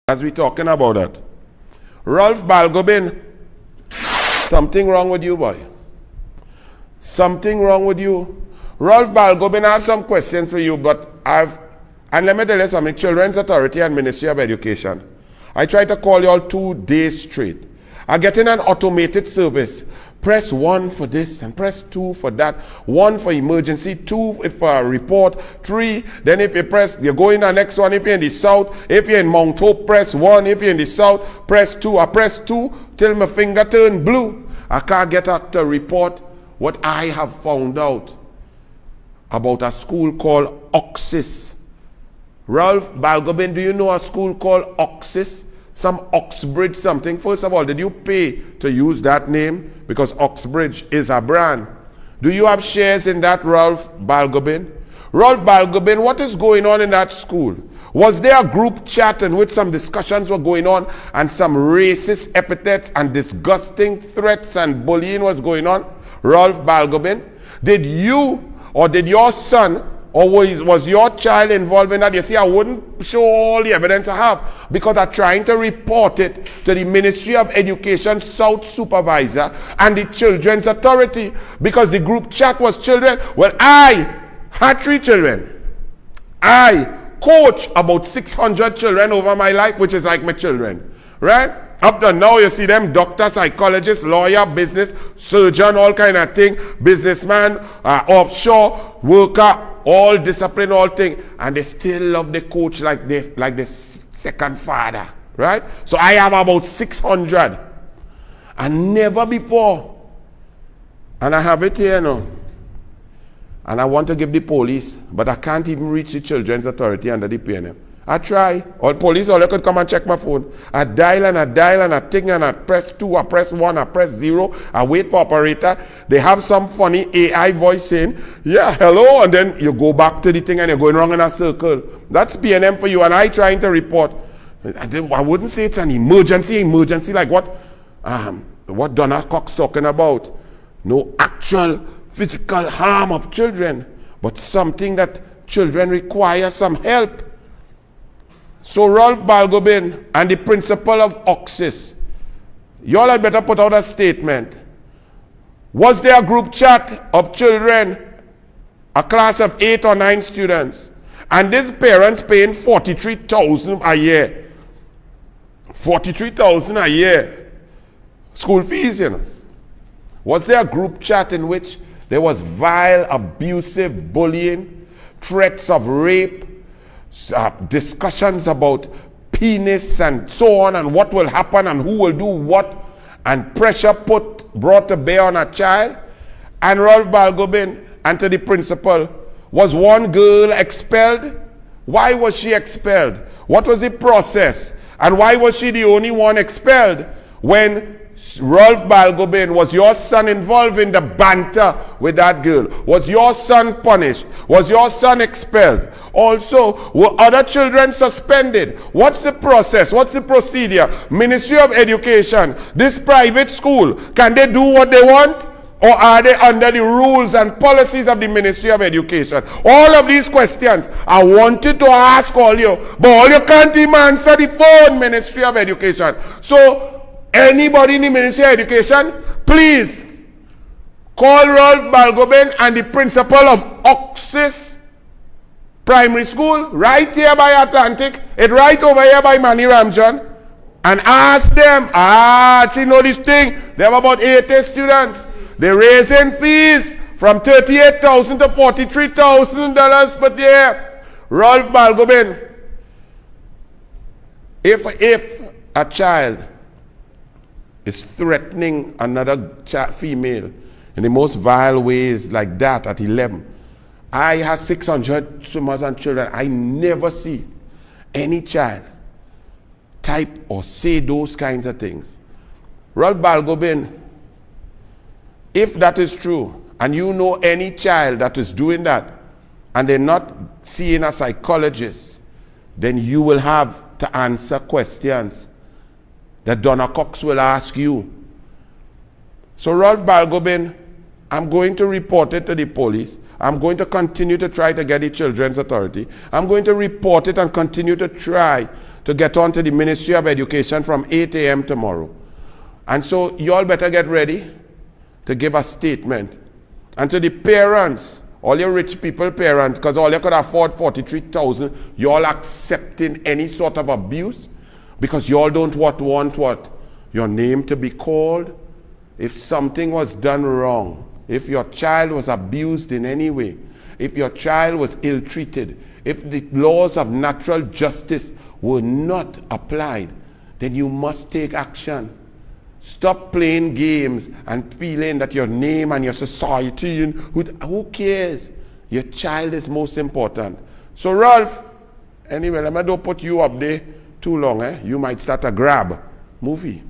as we talking about that. Ralph Balgobin, something wrong with you, boy. Something wrong with you. Ralph Balgobin, I have some questions for you, but and let me tell you something, Children's Authority and Ministry of Education. I try to call you all 2 days straight. I get in an automated service. Press 1 for this and press 2 for that. 1 for emergency, 2 if for a report, 3. Then if you press, you go in the next one. If you're in the south, if you're in Mount Hope, press 1. If you're in the south, press 2. I press 2 till my finger turn blue. I can't get out to report what I have found out about a school called OXIS. Ralph Balgobin, do you know a school called OXIS? Some Oxbridge something. First of all, did you pay to use that name? Because Oxbridge is a brand. Do you have shares in that, Ralph Balgobin? Ralph Balgobin, what is going on in that school? Was there a group chat in which some discussions were going on and some racist epithets and disgusting threats and bullying was going on? Ralph Balgobin, did you or did your son or was your child involved in that? You see, I wouldn't show all the evidence I have because I'm trying to report it to the Ministry of Education South Supervisor and the Children's Authority because the group chat was children. Well, I had 3 children. I coach about 600 children over my life, which is like my children, right? Up to now, you see them doctor, psychologist, lawyer, business, surgeon, all kind of thing, businessman, offshore, worker, all discipline, all thing, and they still love the coach like the second father, right? So I have about 600, and never before, and I have it here now, and I want to give the police, but I can't even reach the Children's Authority under the PNM. I try. All police, all they could come and check my phone. I dial and I think and I press 2, I press 1, I press 0. I wait for operator. They have some funny AI voice saying, yeah, hello. And then you go back to the thing and you're going wrong in a circle. That's PNM for you. And I trying to report. I wouldn't say it's an emergency like what Donna Cox talking about. No actual physical harm of children, but something that children require some help. So Ralph Balgobin and the principal of OXIS, y'all had better put out a statement. Was there a group chat of children, a class of 8 or 9 students, and these parents paying $43,000 a year? $43,000 a year. School fees, you know. Was there a group chat in which there was vile, abusive bullying, threats of rape, discussions about penis and so on and what will happen and who will do what, and pressure brought to bear on a child? And Ralph Balgobin and to the principal, was one girl expelled? Why was she expelled? What was the process? And why was she the only one expelled? When Ralph Balgobin, was your son involved in the banter with that girl? Was your son punished? Was your son expelled? Also, were other children suspended? What's the process? What's the procedure? Ministry of Education, this private school, can they do what they want? Or are they under the rules and policies of the Ministry of Education? All of these questions I wanted to ask all you, but all you can't even answer the phone, Ministry of Education. So, anybody in the Ministry of Education, please call Ralph Balgobin and the principal of OXIS Primary School, right here by Atlantic, it right over here by Manny Ramjan, and ask them, you know this thing, they have about 80 students. They're raising fees from $38,000 to $43,000 per year. Ralph Balgobin, if a child is threatening another female in the most vile ways like that at 11. I have 600 swimmers and children. I never see any child type or say those kinds of things. Ralph Balgobin, if that is true, and you know any child that is doing that, and they're not seeing a psychologist, then you will have to answer questions that Donna Cox will ask you. So Ralph Balgobin, I'm going to report it to the police. I'm going to continue to try to get the Children's Authority. I'm going to report it and continue to try to get on to the Ministry of Education from 8 a.m. tomorrow. And so you all better get ready to give a statement. And to the parents, all your rich people parents, because all you could afford 43,000, you all accepting any sort of abuse because you all don't want what? Your name to be called. If something was done wrong, if your child was abused in any way, if your child was ill-treated, if the laws of natural justice were not applied, then you must take action. Stop playing games and feeling that your name and your society, and who cares? Your child is most important. So Ralph, anyway, let me don't put you up there too long. You might start a grab movie.